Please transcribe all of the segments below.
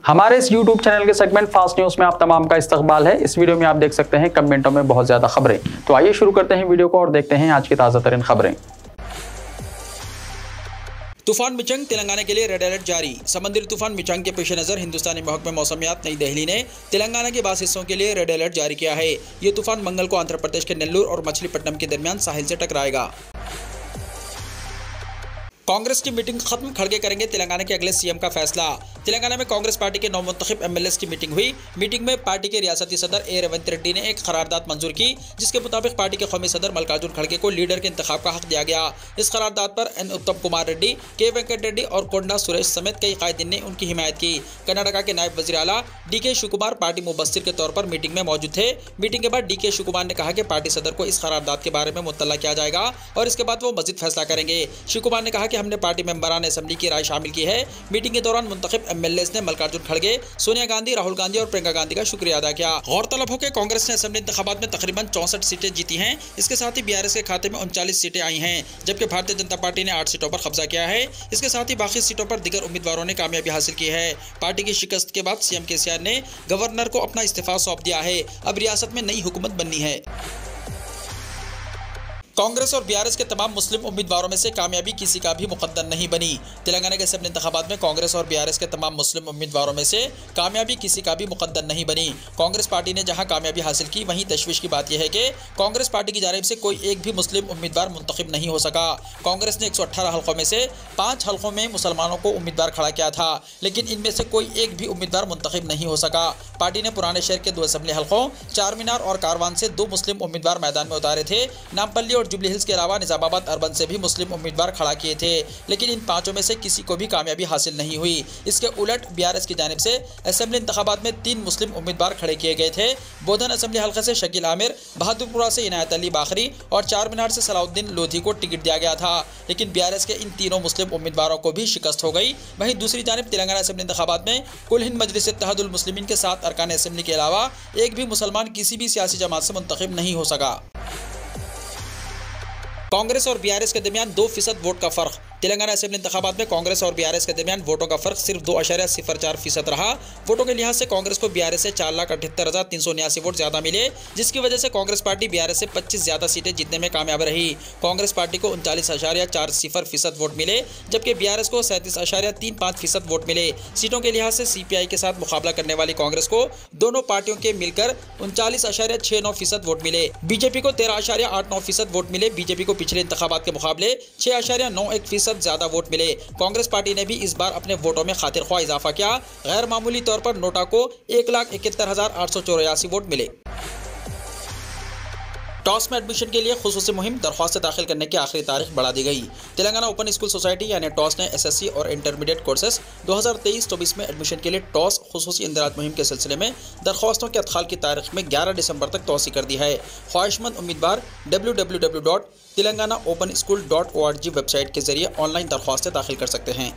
हमारे इस YouTube channel के सेगमेंट फास्ट न्यूज में आप तमाम का इस्तकबाल है। इस वीडियो में आप देख सकते हैं कमेंटों में बहुत ज्यादा खबरें। तो आइए शुरू करते हैं वीडियो को और देखते हैं आज की ताजा तरीन खबरें। तूफान मिचंग तेलंगाना के लिए रेड अलर्ट जारी। समुद्री तूफान मिचंग के पेश नजर हिंदुस्तानी महकमे मौसमियात नई दिल्ली ने तेलंगाना के बास हिस्सों के लिए रेड अलर्ट जारी किया है। ये तूफान मंगल को आंध्र प्रदेश के नेल्लूर और मछलीपट्टनम के दरमियान साहिल से टकराएगा। कांग्रेस की मीटिंग खत्म, खड़गे करेंगे तेलंगाना के अगले सीएम का फैसला। तेलंगाना में कांग्रेस पार्टी के नवमुंतखब एमएलएस की मीटिंग हुई। मीटिंग में पार्टी के रियासती सदर ए रेवंत रेड्डी ने एक करारदाद मंजूर की, जिसके मुताबिक पार्टी के कौमी सदर मल्लिकार्जुन खड़गे को लीडर के इंतखाब का हक दिया गया। इस करारदाद पर एन उत्तम कुमार रेड्डी, के वेंकट रेड्डी और कोंडा सुरेश समेत कई कायदीन ने उनकी हिमायत की। कर्नाटका के नायब वजीर आला डीके शिवकुमार पार्टी मुबस्सिर के तौर पर मीटिंग में मौजूद थे। मीटिंग के बाद डीके शिवकुमार ने कहा कि पार्टी सदर को इस करारदाद के बारे में मुत्तला किया जाएगा और इसके बाद वो मजीद फैसला करेंगे। शिवकुमार ने कहा कि हमने पार्टी मेंबरान असेंबली की राय शामिल की है। मीटिंग के दौरान मुंतखब एमएलएस ने मल्लिकार्जुन खड़गे, सोनिया गांधी, राहुल गांधी और प्रियंका गांधी का शुक्रिया अदा किया। गौरतलब हो कि कांग्रेस ने असेंबली इंतखाबात में तकरीबन 64 सीटें जीती हैं। इसके साथ ही बीआरएस के खाते में 39 सीटें आई हैं, जबकि भारतीय जनता पार्टी ने 8 सीटों पर कब्जा किया है। इसके साथ ही बाकी सीटों पर दीगर उम्मीदवारों ने कामयाबी हासिल की है। पार्टी की शिकस्त के बाद सीएम केसीआर ने गवर्नर को अपना इस्तीफा सौंप दिया है। अब रियासत में नई हुकूमत बननी है। कांग्रेस और बीआरएस के तमाम मुस्लिम उम्मीदवारों में से कामयाबी किसी का भी मुकद्दर नहीं बनी। तेलंगाना के असेंबली इंतखाबात में कांग्रेस और बीआरएस के तमाम मुस्लिम उम्मीदवारों में से कामयाबी किसी का भी मुकद्दर नहीं बनी। कांग्रेस पार्टी ने जहां कामयाबी हासिल की, वहीं तशवीश की बात यह है कि कांग्रेस पार्टी की जानिब से कोई एक भी मुस्लिम उम्मीदवार मुंतखब नहीं हो सका। कांग्रेस ने 118 हल्कों में से 5 हल्कों में मुसलमानों को उम्मीदवार खड़ा किया था, लेकिन इनमें से कोई एक भी उम्मीदवार मुंतखब नहीं हो सका। पार्टी ने पुराने शहर के 2 असेंबली हल्कों, चार मीनार और कारवान से 2 मुस्लिम उम्मीदवार मैदान में उतारे थे। नामपल्ली और जुबली हिल्स के अलावा निजामाबाद अर्बन से भी मुस्लिम उम्मीदवार खड़ा किए थे, लेकिन इन 5 में से किसी को भी कामयाबी हासिल नहीं हुई। इसके उलट बीआरएस की जानिब से असेंबली इंतखाबात में 3 मुस्लिम उम्मीदवार खड़े किए गए थे। बोधन असेंबली हल्के से शकील आमिर, बहादुरपुरा से इनायत अली बाखरी और चार मीनार से सलाउद्दीन लोधी को टिकट दिया गया था, लेकिन बीआरएस के इन तीनों मुस्लिम उम्मीदवारों को भी शिकस्त हो गई। वहीं दूसरी जानिब तेलंगाना असेंबली इंतखाबात में कुल हिंद मजलिस इत्तेहादुल मुस्लिमीन के 7 अरकान असेंबली के अलावा एक भी मुसलमान किसी भी सियासी जमात से मुंतखब नहीं हो सका। कांग्रेस और बीआरएस के दरमियान 2% वोट का फर्क। तेलंगाना असेंबली इंतखाबात में कांग्रेस और बीआरएस के दरमियान वोटों का फर्क सिर्फ 2.04% रहा। वोटों के लिहाज से कांग्रेस को बीआरएस से 4,78,379 वोट ज्यादा मिले, जिसकी वजह से कांग्रेस पार्टी बीआरएस से 25 ज्यादा सीटें जीतने में कामयाब रही। कांग्रेस पार्टी को 39.40% वोट मिले, जबकि बीआरएस को 37.35% वोट मिले। सीटों के लिहाज से सीपीआई के साथ मुकाबला करने वाली कांग्रेस को दोनों पार्टियों के मिलकर 39.69% वोट मिले। बीजेपी को 13.89% वोट मिले। बीजेपी को पिछले इंतखाबात के मुकाबले 6.91% ज्यादा वोट मिले। कांग्रेस पार्टी ने भी इस बार अपने वोटों में खातिरख्वाह इजाफा किया। गैर मामूली तौर पर नोटा को 1,71,884 वोट मिले। टॉस में एडमिशन के लिए खुसूसी मुहिम, दरख्वास्त दाखिल करने की आखिरी तारीख बढ़ा दी गई। तेलंगाना ओपन स्कूल सोसाइटी यानी टॉस ने एसएससी और इंटरमीडिएट कोर्सेज 2023-24 में एडमिशन के लिए टॉस खुसूसी इंदराज मुहिम के सिलसिले में दरख्वास्तों के अदखाल की तारीख में 11 दिसंबर तक तौसी कर दी है। ख्वाहिशमंद उम्मीदवार www.telanganaopenSchool.org वेबसाइट के जरिए ऑनलाइन दरख्वास्तें दाखिल कर सकते हैं।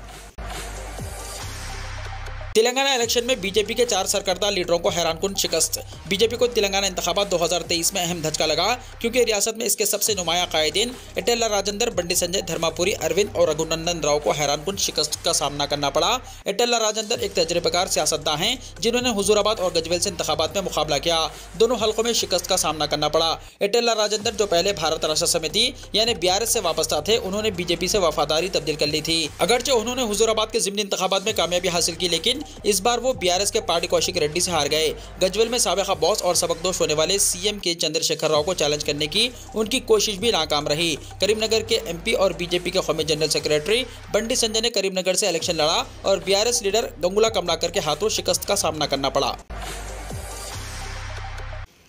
तेलंगाना इलेक्शन में बीजेपी के 4 सरकर्दा लीडरों को हैरानकुन शिकस्त। बीजेपी को तेलंगाना इंतखाबात 2023 में अहम धचका लगा, क्योंकि रियासत में इसके सबसे नुमाया कायदीन एटेला राजेंद्र, बंडी संजय, धर्मापुरी, अरविंद और रघुनंदन राव को हैरानकुन शिकस्त का सामना करना पड़ा। एटेला राजेंद्र एक तजर्बेकार सियासतदान हैं, जिन्होंने हुजूराबाद और गजवेल से इंतखाबात में मुकाबला किया। दोनों हल्कों में शिकस्त का सामना करना पड़ा। एटेला राजेंद्र, जो पहले भारत राष्ट्र समिति यानी बीआरएस से वाबस्ता थे, उन्होंने बीजेपी से वफादारी तब्दील कर ली थी। अगरचे उन्होंने हुजूराबाद के ज़िमनी इंतखाबात में कामयाबी हासिल की, लेकिन इस बार वो बीआरएस के पार्टी कौशिक रेड्डी से हार गए। गजवेल में साबिका बॉस और सबकदोश होने वाले सीएम के चंद्रशेखर राव को चैलेंज करने की उनकी कोशिश भी नाकाम रही। करीमनगर के एमपी और बीजेपी के कौमी जनरल सेक्रेटरी बंडी संजय ने करीमनगर से इलेक्शन लड़ा और बीआरएस लीडर गंगुला कमलाकर के हाथों शिकस्त का सामना करना पड़ा।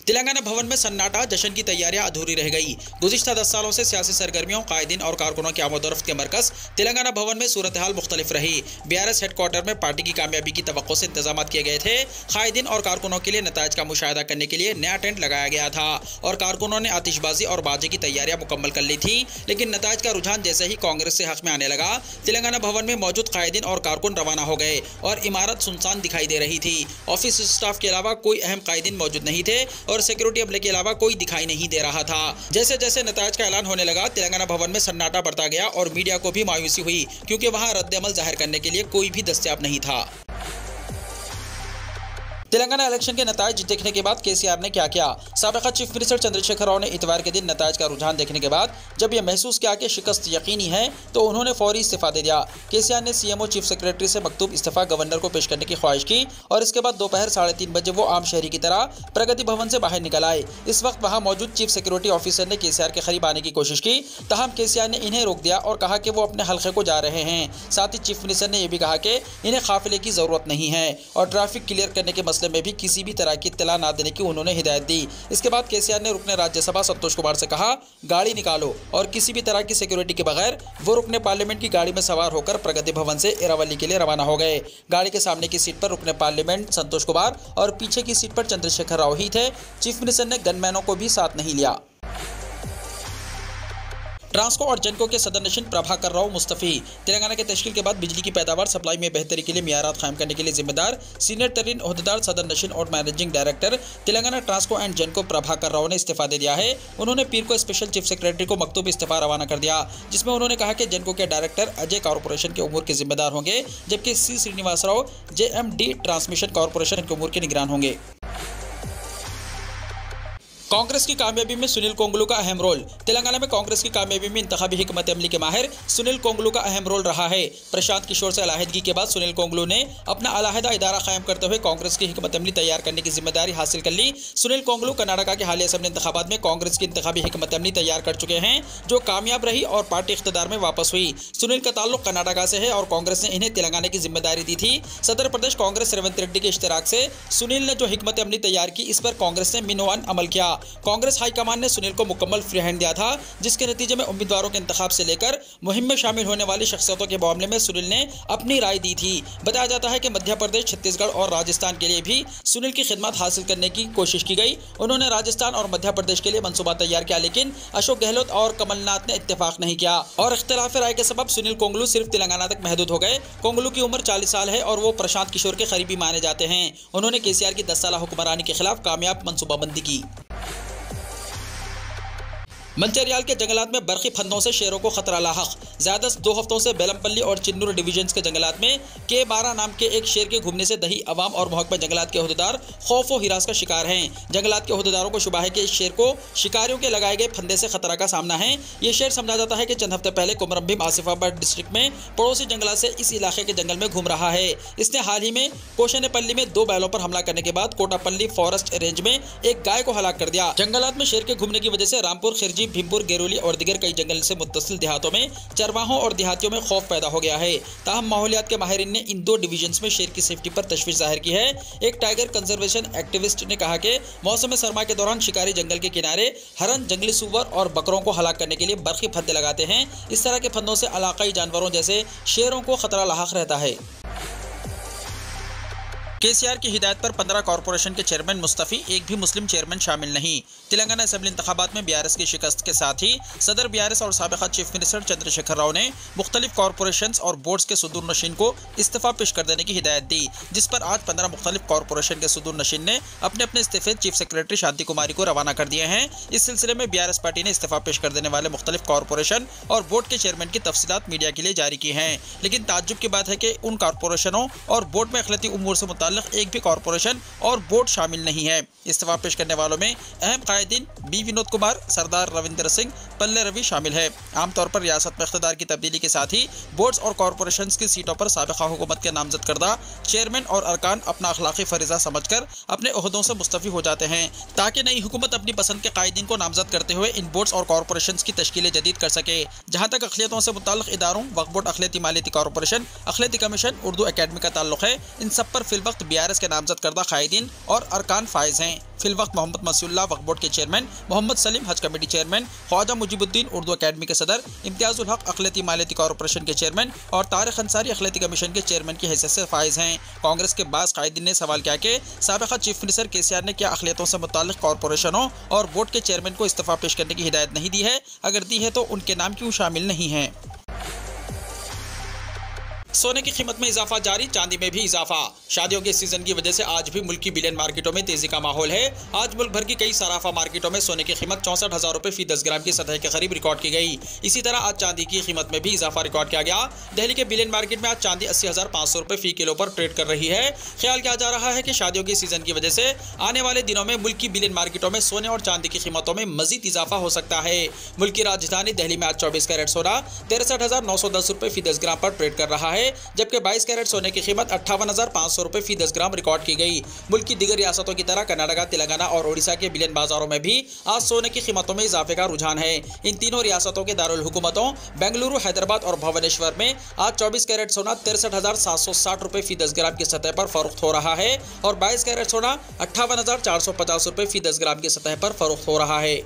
तेलंगाना भवन में सन्नाटा, जश्न की तैयारियां अधूरी रह गई। गुज़िश्ता 10 सालों से सियासी सरगर्मियों, कायदीन और कारकुनों की आमदोरफ्त के मरकज तेलंगाना भवन में सूरत हाल मुख्तलिफ रही। बीआरएस हेडक्वार्टर में पार्टी की कामयाबी की तवक्को से इंतजाम किए गए थे। कायदीन और कारकुनों के लिए नताइज का मुशाहिदा करने के लिए नया टेंट लगाया गया था और कारकुनों ने आतिशबाजी और बाजे की तैयारियां मुकम्मल कर ली थी, लेकिन नताइज का रुझान जैसे ही कांग्रेस से हक में आने लगा, तेलंगाना भवन में मौजूद कायदीन और कारकुन रवाना हो गए और इमारत सुनसान दिखाई दे रही थी। ऑफिस स्टाफ के अलावा कोई अहम कायदीन मौजूद नहीं थे और सिक्योरिटी अमले के अलावा कोई दिखाई नहीं दे रहा था। जैसे जैसे नताइज का ऐलान होने लगा, तेलंगाना भवन में सन्नाटा बढ़ता गया और मीडिया को भी मायूसी हुई, क्योंकि वहां रद्द अमल जाहिर करने के लिए कोई भी दस्तयाब नहीं था। तेलंगाना इलेक्शन के नताइज देखने के बाद केसीआर ने क्या किया। साबिका चीफ मिनिस्टर चंद्रशेखर राव ने इतवार के दिन नताइज का रुझान देखने के बाद जब यह महसूस किया कि शिकस्त यकीनी है तो उन्होंने फौरी इस्तीफा दे दिया। केसीआर ने सीएमओ चीफ सेक्रेटरी से मकतूब इस्तीफा गवर्नर को पेश करने की ख्वाहिश की और इसके बाद दोपहर 3:30 बजे वो आम शहरी की तरह प्रगति भवन से बाहर निकल आए। इस वक्त वहां मौजूद चीफ सिक्योरिटी ऑफिसर ने केसीआर के करीब आने की कोशिश की, तहम केसीआर ने इन्हें रोक दिया और कहा कि वो अपने हल्के को जा रहे हैं। साथ ही चीफ मिनिस्टर ने यह भी कहा कि इन्हें काफिले की जरूरत नहीं है और ट्रैफिक क्लियर करने के मसले में भी किसी भी तरह की इत्तला न देने की उन्होंने हिदायत दी। इसके बाद केसीआर ने रुकने राज्यसभा संतोष कुमार से कहा, गाड़ी निकालो, और किसी भी तरह की सिक्योरिटी के बगैर वो रुकने पार्लियामेंट की गाड़ी में सवार होकर प्रगति भवन से इरावली के लिए रवाना हो गए। गाड़ी के सामने की सीट पर रुकने पार्लियामेंट संतोष कुमार और पीछे की सीट पर चंद्रशेखर राव ही थे। चीफ मिनिस्टर ने गनमैनों को भी साथ नहीं लिया। ट्रांसको और जेनको के सदर नशीन प्रभाकर राव मुस्तफ़ी तेलंगाना के तश्कील के बाद बिजली की पैदावार सप्लाई में बेहतरी के लिए मियारात कायम करने के लिए जिम्मेदार सीनियर तरीन ओहदेदार सदर नशीन और managing director Telangana Transco and Genco Prabhakar Rao ने इस्तीफा दे दिया है। उन्होंने पीर को स्पेशल चीफ सेक्रेटरी को मकतूब इस्तीफा रवाना कर दिया, जिसमें उन्होंने कहा कि जेनको के डायरेक्टर अजय कॉर्पोरेशन के उमूर के जिम्मेदार होंगे, जबकि C Srinivas Rao JMD transmission corporation के उमूर के निगरान होंगे। कांग्रेस की कामयाबी में सुनील कोंगलू का अहम रोल। तेलंगाना में कांग्रेस की कामयाबी में इंतखाबी हिकमत अमली के माहिर सुनील कोंगलू का अहम रोल रहा है। प्रशांत किशोर से अलहदगी के बाद सुनील कोंगलू ने अपना अलहदा इदारा कायम करते हुए कांग्रेस की हिकमत अमली तैयार करने की जिम्मेदारी हासिल कर ली। सुनील कोंगलू कर्नाटक के हालिया असेंबली इंतखाबात में कांग्रेस की इंतखाबी हिकमत अमली तैयार कर चुके हैं, जो कामयाब रही और पार्टी इख्तियार में वापस हुई। सुनील का ताल्लुक कर्नाटक से है और कांग्रेस ने इन्हें तेलंगाना की जिम्मेदारी दी थी। सदर प्रदेश कांग्रेस रेवंत रेड्डी के इश्तिराक से सुनील ने जो हिकमत अमली तैयार की, इस पर कांग्रेस ने मिनोवान अमल किया। कांग्रेस हाईकमान ने सुनील को मुकम्मल फ्री हैंड दिया था, जिसके नतीजे में उम्मीदवारों के इंतखाब से लेकर मुहिम में शामिल होने वाली शख्सियतों के मामले में सुनील ने अपनी राय दी थी। बताया जाता है कि मध्य प्रदेश, छत्तीसगढ़ और राजस्थान के लिए भी सुनील की खिदमत हासिल करने की कोशिश की गई। उन्होंने राजस्थान और मध्य प्रदेश के लिए मंसूबा तैयार किया, लेकिन अशोक गहलोत और कमलनाथ ने इत्तेफाक नहीं किया और इख्तिलाफ राय के सबब सुनील कोंगलू सिर्फ तेलंगाना तक महदूद हो गए। कोंगलू की उम्र 40 साल है और वो प्रशांत किशोर के करीबी माने जाते हैं। उन्होंने केसीआर की 10 साल हुक्मरानी के खिलाफ कामयाब मंसूबाबंदी की। मंचरियाल के जंगलात में बरखी फंदों से शेरों को खतरा लाहक। ज्यादा 2 हफ्तों से बेलमपल्ली और चिन्नूर डिवीजन्स के जंगलात में K12 नाम के एक शेर के घूमने से दही अवाम और महकमा जंगलात के ओहदेदार खौफ और हिरास का शिकार हैं। जंगलात के ओहदेदारों को शुबा है कि इस शेर को शिकारियों के लगाए गए फंदे से खतरा का सामना है। ये शेर समझा जाता है कि चंद हफ्ते पहले कुमरम्भीम आसिफाबाद डिस्ट्रिक्ट में पड़ोसी जंगलात से इस इलाके के जंगल में घूम रहा है। इसने हाल ही में कोशनेपल्ली में 2 बैलों पर हमला करने के बाद कोटापल्ली फॉरेस्ट रेंज में एक गाय को हलाक कर दिया। जंगलात में शेर के घूमने की वजह से रामपुर, खिरजी, भीमपुर, गेरोली और दीगर कई जंगल से मुत्तसिल देहातों में चरवाहों और देहातियों में खौफ पैदा हो गया है। ताहम माहौलियात के माहिरीन ने इन 2 डिवीजन्स में शेर की सेफ्टी पर तशवीश जाहिर की है। एक टाइगर कंजर्वेशन एक्टिविस्ट ने कहा कि मौसम सरमा के दौरान शिकारी जंगल के किनारे हरन, जंगली सूअर और बकरों को हलाक करने के लिए बरखी फंदे लगाते हैं। इस तरह के फंदों से इलाकाई जानवरों जैसे शेरों को खतरा लाहक रहता है। केसीआर की हिदायत पर 15 कॉर्पोरेशन के चेयरमैन मुस्तफ़ी, एक भी मुस्लिम चेयरमैन शामिल नहीं। तेलंगाना असेंबली इंतखाबात में BRS की शिकस्त के साथ ही सदर BRS और साबिका चीफ मिनिस्टर चंद्रशेखर राव ने मुख्तलिफ कॉर्पोरेशंस और बोर्ड्स के सदूर नशीन को इस्तीफा पेश कर देने की हिदायत दी, जिस पर आज 15 मुख्तलिफ कॉर्पोरेशन के सदूर नशीन ने अपने अपने इस्तीफे चीफ सेक्रेटरी शांति कुमारी को रवाना कर दिए हैं। इस सिलसिले में BRS पार्टी ने इस्तीफा पेश कर देने वाले मुख्तलिफ कॉर्पोरेशन और बोर्ड के चेयरमैन की तफसीलात मीडिया के लिए जारी की हैं। लेकिन ताज्जुब की बात है कि उन कॉर्पोरेशनों और बोर्ड में अखिलती उमूर से मुताल्लिक एक भी कॉर्पोरेशन और बोर्ड शामिल नहीं है। इस्तीफा पेश करने वालों में अहम कायदीन B विनोद कुमार, सरदार रविंदर सिंह, पल्ले रवि शामिल है। आमतौर पर रियासत में इख्तियार की तब्दीली के साथ ही बोर्ड्स और कॉर्पोरेशंस की सीटों पर साबिका हुकूमत के नामजद करदा चेयरमैन और अरकान अपना अखलाकी फरीजा समझकर अपने ओहदों से मुस्तफ़ी हो जाते हैं, ताकि नई हुकूमत अपनी पसंद के कायदीन को नामजद करते हुए इन बोर्ड्स और कॉर्पोरेशंस की तश्कीलें जदीद कर सके। जहाँ तक अखिलियतों से मुताल्लिक इदारों, वक्फ बोर्ड, अखिलती मालियती कॉर्पोरेशन, अखिलती कमीशन, उर्दू अकेडमी का ताल्लुक है, इन सब पर फिलवक्त BRS के नामजद करदा कायदीन और अरकान फाइज हैं। फिलवक्त मोहम्मद मसीउल्लाह वक्फ बोर्ड के चेयरमैन, मोहम्मद सलीम हज committee chairman, Khwaja Mujibuddin Urdu academy के सदर, इम्तियाजुल हक अखिलती मालियती कॉर्पोरेशन के चेयरमैन और तारिक अंसारी अखिलती कमीशन के चेयरमैन की हैसियत से फाइज हैं। कांग्रेस के बाज़ कायदीन ने सवाल किया कि साबिका चीफ मिनिस्टर केसीआर ने क्या अखिलियतों से मुताल्लिक कॉर्पोरेशनों और बोर्ड के चेयरमैन को इस्तीफा पेश करने की हिदायत नहीं दी है? अगर दी है तो उनके नाम क्यों शामिल नहीं हैं? सोने की कीमत में इजाफा जारी, चांदी में भी इजाफा। शादियों के सीजन की वजह से आज भी मुल्क की बिलियन मार्केटों में तेजी का माहौल है। आज मुल्क भर की कई सराफा मार्केटों में सोने की कीमत 64,000 रुपए फी 10 ग्राम की सतह के करीब रिकॉर्ड की गई। इसी तरह आज चांदी की कीमत में भी इजाफा रिकॉर्ड किया गया। दिल्ली के बिलियन मार्केट में आज चांदी 80,500 रुपए फी किलो पर ट्रेड कर रही है। ख्याल किया जा रहा है कि शादियों के सीजन की वजह से आने वाले दिनों में मुल्क की बिलियन मार्केटों में सोने और चांदी की कीमतों में मजीद इजाफा हो सकता है। मुल्क की राजधानी दिल्ली में आज 24 कैरेट सोना 63,910 रुपए फी 10 ग्राम पर ट्रेड कर रहा है, जबकि 22 कैरेट सोने की कीमत 58,500 रुपए फी 10 ग्राम रिकॉर्ड की गई। मुल्क की दीगर रियासतों की तरह कर्नाटक, तेलंगाना और ओडिशा के बिलियन बाजारों में भी आज सोने की कीमतों में इजाफे का रुझान है। इन तीनों रियासतों के दारुल हुकूमतों बेंगलुरु, हैदराबाद और भुवनेश्वर में आज 24 कैरेट सोना 63,760 रुपए फी 10 ग्राम की सतह पर फरोख्त हो रहा है और 22 कैरेट सोना 58,450 रुपए फी 10 ग्राम की सतह पर फरोख्त हो रहा है।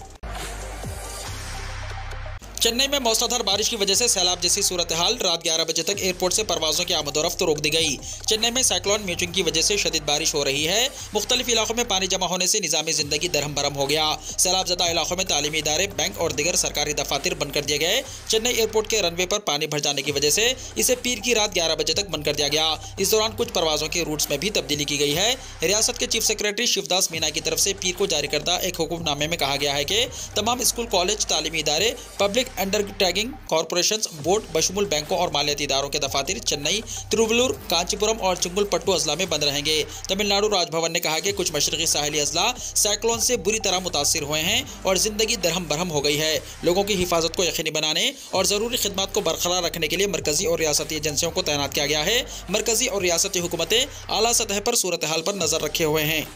चेन्नई में मौसलाधार बारिश की वजह से सैलाब जैसी सूरत हाल, रात 11 बजे तक एयरपोर्ट से परवाजों की आमदोरफ्त रोक दी गई। चेन्नई में साइक्लोन म्यूचिंग की वजह से शदीद बारिश हो रही है। मुख्तलिफ इलाकों में पानी जमा होने से निज़ामी ज़िंदगी दरहम बरहम हो गया। सैलाबज़दा इलाकों में तालीमी इदारे, बैंक और दीगर सरकारी दफातर बंद कर दिए गए। चेन्नई एयरपोर्ट के रनवे पर पानी भर जाने की वजह से इसे पीर की रात 11 बजे तक बंद कर दिया गया। इस दौरान कुछ परवाजों के रूट्स में भी तब्दीली की गई है। रियासत के चीफ सेक्रेटरी शिवदास मीना की तरफ से पीर को जारी करदा एक हुक्मनामे में कहा गया है कि तमाम स्कूल, कॉलेज, तालीमी इदारे, पब्लिक अंडरटेकिंग कॉर्पोरेशंस, बोर्ड बशमूल बैंकों और मालियाती इदारों के दफातर चेन्नई, तिरुवल्लुर, कांचीपुरम और चिंगुलपट्टू अजला में बंद रहेंगे। तमिलनाडु राजभवन ने कहा कि कुछ मशरकी साहली अजला साइक्लोन से बुरी तरह मुतासिर हुए हैं और जिंदगी दरहम बरहम हो गई है। लोगों की हिफाजत को यकीनी बनाने और जरूरी खिदमत को बरकरार रखने के लिए मरकजी और रियासती एजेंसियों को तैनात किया गया है। मरकजी और रियासती हुकूमतें आला सतह पर सूरत हाल पर नजर रखे हुए हैं।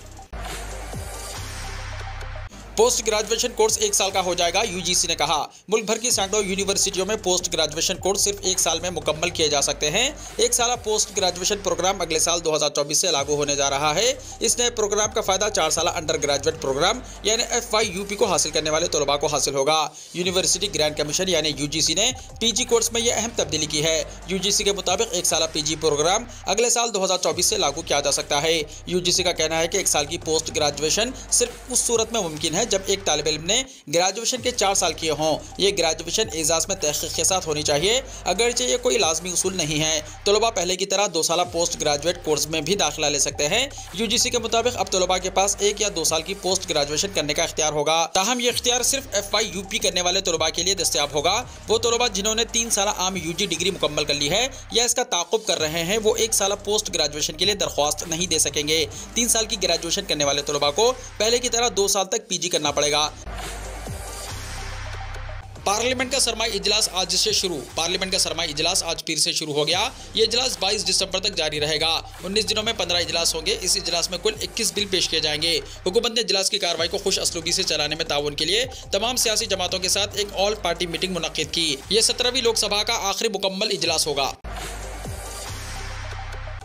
पोस्ट ग्रेजुएशन कोर्स 1 साल का हो जाएगा, यूजीसी ने कहा। मुल्क भर की सैकड़ों यूनिवर्सिटियों में पोस्ट ग्रेजुएशन कोर्स सिर्फ 1 साल में मुकम्मल किए जा सकते हैं। 1 साल पोस्ट ग्रेजुएशन प्रोग्राम अगले साल 2024 से लागू होने जा रहा है। इस नए प्रोग्राम का फायदा 4 साल अंडर ग्रेजुएट प्रोग्राम यानी FYUP को हासिल करने वाले तलबा को हासिल होगा। यूनिवर्सिटी ग्रांट कमीशन यानी यूजीसी ने पीजी कोर्स में यह अहम तब्दीली की है। यूजीसी के मुताबिक 1 साल पीजी प्रोग्राम अगले साल 2024 से लागू किया जा सकता है। यूजीसी का कहना है कि 1 साल की पोस्ट ग्रेजुएशन सिर्फ उस सूरत में मुमकिन है जब एक तालिब इल्म ने ग्रेजुएशन के 4 साल किए हों। ये ग्रेजुएशन एजाज में तहकीक के साथ होनी चाहिए, अगरचे ये कोई लाजमी उसूल नहीं है। तलबा पहले की तरह 2 साल पोस्ट ग्रेजुएट कोर्स में भी दाखिला ले सकते हैं। यूजीसी के मुताबिक अब तलबा के पास 1 या 2 साल की पोस्ट ग्रेजुएशन करने का इख्तियार होगा। ताहम ये इख्तियार सिर्फ FYUP करने वाले तलबा के लिए दस्तयाब होगा। वो तलबा जिन्होंने 3 साल आम यूजी डिग्री मुकम्मल कर ली है या इसका ताक़ुब कर रहे हैं, वो 1 साल पोस्ट ग्रेजुएशन के लिए दरख्वास्त नहीं दे सकेंगे। 3 साल की ग्रेजुएशन करने वाले तलबा को पहले की तरह 2 साल तक पीजी करना पड़ेगा। पार्लियामेंट का सरमाई इजलास आज से शुरू। पार्लियामेंट का सरमाई इजलास आज फिर से शुरू हो गया। ये इजलास 22 दिसंबर तक जारी रहेगा। 19 दिनों में 15 इजलास होंगे। इस इजलास में कुल 21 बिल पेश किए जाएंगे। हुकूमत ने इजलास की कार्रवाई को खुश असलूबी से चलाने में ताउन के लिए तमाम सियासी जमातों के साथ एक ऑल पार्टी मीटिंग मुनक्किद की। यह 17वीं लोकसभा का आखिरी मुकम्मल इजलास होगा।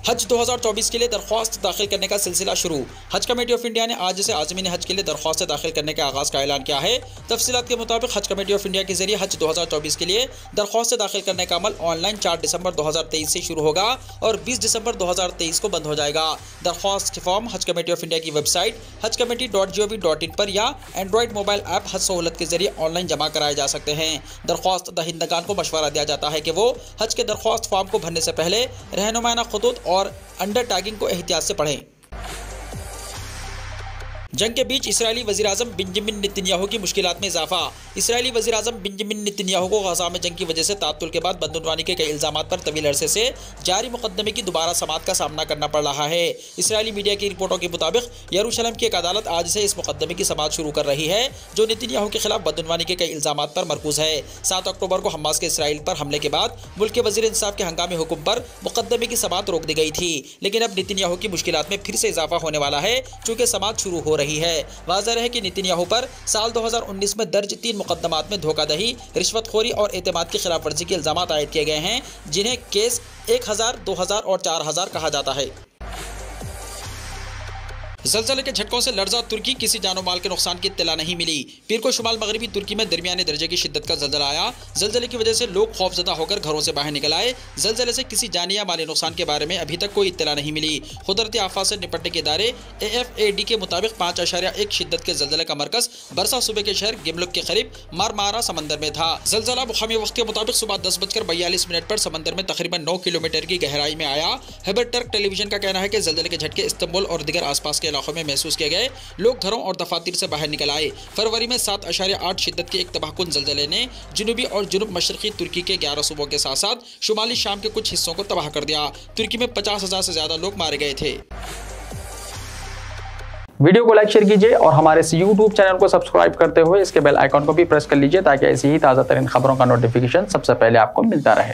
हज 2024 के लिए दरख्वास्त दाखिल करने का सिलसिला शुरू। हज कमेटी ऑफ इंडिया ने आज से आज़मीन हज के लिए दरख्वास्त दाखिल करने के आगाज़ का ऐलान किया है। तफसीलात के मुताबिक हज कमेटी ऑफ इंडिया के जरिए हज 2024 के लिए दरख्वास्त दाखिल करने का अमल ऑनलाइन 4 दिसंबर 2023 से शुरू होगा और 20 दिसंबर 2023 को बंद हो जाएगा। दरख्वास्त के फॉर्म हज कमेटी ऑफ इंडिया की वेबसाइट hajcommittee.gov.in पर या एंड्रॉइड मोबाइल ऐप हज सहूलत के जरिए ऑनलाइन जमा कराए जा सकते हैं। दरख्वास्त दहिंदगान को मशवरा दिया जाता है कि वो हज के दरख्वास्त फॉर्म को भरने से पहले रहनुमाना खुतूत और अंडर टैगिंग को एहतियात से पढ़ें। जंग के बीच इसराइली वज़ीर-ए-आज़म बेंजामिन नेतन्याहू की मुश्किलात में इजाफा। इसराइली वज़ीर-ए-आज़म बेंजामिन नेतन्याहू को गज़ा में जंग की वजह से तात्तुल के बाद बंदूकबाजी के कई इल्ज़ामात पर तवील अरसे से जारी मुकदमे की दोबारा समाअत का सामना करना पड़ रहा है। इसराइली मीडिया की रिपोर्टों के मुताबिक यरूशलेम की एक अदालत आज से इस मुकदमे की समाअत शुरू कर रही है जो नेतन्याहू के खिलाफ बंदूकबाजी के कई इल्ज़ामात पर मरकूज है। 7 अक्टूबर को हमास के इसराइल पर हमले के बाद मुल्क के वज़ीर इंसाफ के हंगामी हुक्म पर मुकदमे की समाअत रोक दी गई थी, लेकिन अब नेतन्याहू की मुश्किलात में फिर से इजाफा होने वाला है चूँकि समाअत शुरू हो रही है। वाज़ेह है कि नेतन्याहू पर साल 2019 में दर्ज 3 मुकदमात में धोखाधड़ी, रिश्वतखोरी और एतमाद की खिलाफ वर्जी के इल्ज़ामात आयद किए गए हैं, जिन्हें केस 1000, 2000 और 4000 कहा जाता है। ज़लज़ले के झटकों से लर्जा तुर्की, किसी जानो माल के नुकसान की इत्तला नहीं मिली। पीर को शुमाल मगरबी तुर्की में दरमियाने दर्जे की शिद्दत का ज़लज़ला आया। ज़लज़ले की वजह से लोग खौफजदा होकर घरों से बाहर निकल आए। ज़लज़ले से किसी जानी या माली नुकसान के बारे में अभी तक कोई इत्तला नहीं मिली। कुदरती आफत से निपटने के इदारे AFAD के मुताबिक 5.1 शिद्दत के ज़लज़ले का मरकज़ बरसा सूबे के शहर गिमलुक के करीब मारमारा समंदर में था। ज़लज़ला मुकामी वक्त के मुताबिक सुबह 10:42 पर समंदर में तकरीबन 9 किलोमीटर की गहराई में आया। खैबर टर्क टेलीविजन का कहना है कि ज़लज़ले के झटके इस्तांबुल और दीगर आसपास के इलाकों में महसूस किए गए। लोग घरों और दफातर से बाहर निकल आए। फरवरी में 7.8 शिद्दत के एक तबाहकुन ज़लज़ले ने जुनूबी और जुनूब मशरक़ी तुर्की के 11 सूबों के साथ साथ शुमाली शाम के कुछ हिस्सों को तबाह कर दिया। तुर्की में 50,000 से ज्यादा लोग मारे गए थे। वीडियो को लाइक शेयर कीजिए और हमारे इस YouTube चैनल को सब्सक्राइब करते हुए इसके बेल आइकॉन को भी प्रेस कर लीजिए ताकि ऐसी ही ताज़ा तरीन खबरों का नोटिफिकेशन सबसे पहले आपको मिलता रहे।